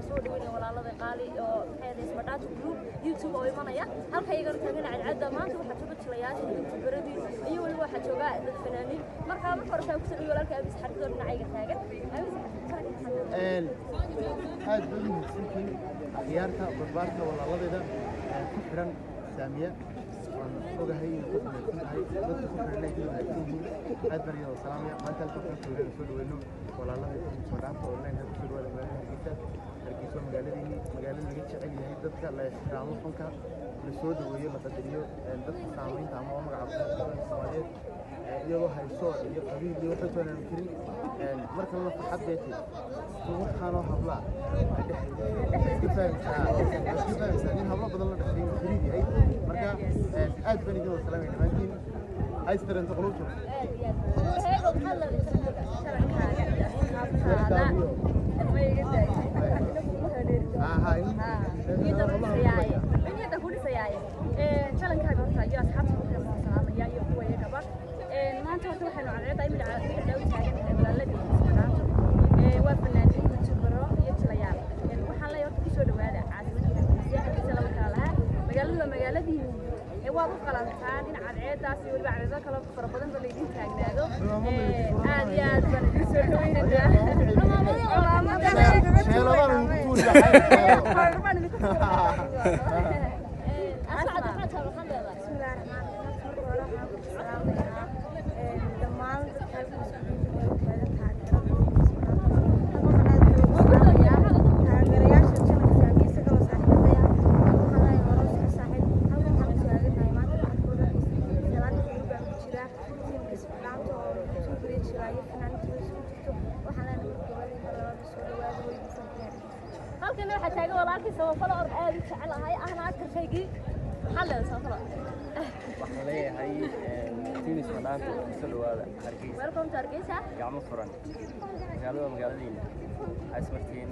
soo dhaweynay walaalada qaali oo maxay isbadhaad group YouTube oo imanaya halka iyaga taagan cadcada maanta waxa jooga jilayaasha YouTuberadii iyo waliba waxa jooga dad fanaaniin marka ma qortaa ku soo walaalka abis xarido dhinacayga taagan aad buu muhiimsan ciyaarta barbaarka walaaladayda ku xiran saamiya waan ogahay dadka ku xiran ay aad bariyo salaamaya maanta halka ku soo dhaweyno walaaladayda Suudaanta oo leen ku soo dhawaada hargeysa magaaladii laga jecel yahay dadka la ixtiraamo fanka la soo dhaweeyo la qadariyo dadka saamaynta ama magaca Soomaaliyeed iyagoo hayso iyo qabiil iyo waxa soo naan kirin marka la farxad beetay waxaan oo habla in habla badan la dhashay firiidi ay marka aad baan idin salaamay dhamaantiin aystaran taqluubto maanta horta waxaanu cadceedahay mid dhow taagan walaaladii Suudaanta waa fanaaniin YouTubero iyo jilayaal waxaan la horta kusoo dhawaada caasimadda Hargeysa laba kala lahaa magaalada magaaladii waa u qalantaan in cadceedaas iyo waliba cadceedo kale fara badan ba leedin taagnaado aad iyo aad baan idin soo dhaweynayaa halkan waxa taagan walaalkii sababada oo aad u jecelahay ahna aad karshaygi xalay sababada waxaan leeyahay tiimis Suudaanta oo soo dhawaada Hargeysa welcome to Hargeysa gacmo furan magaalada magaaladiina asmartiin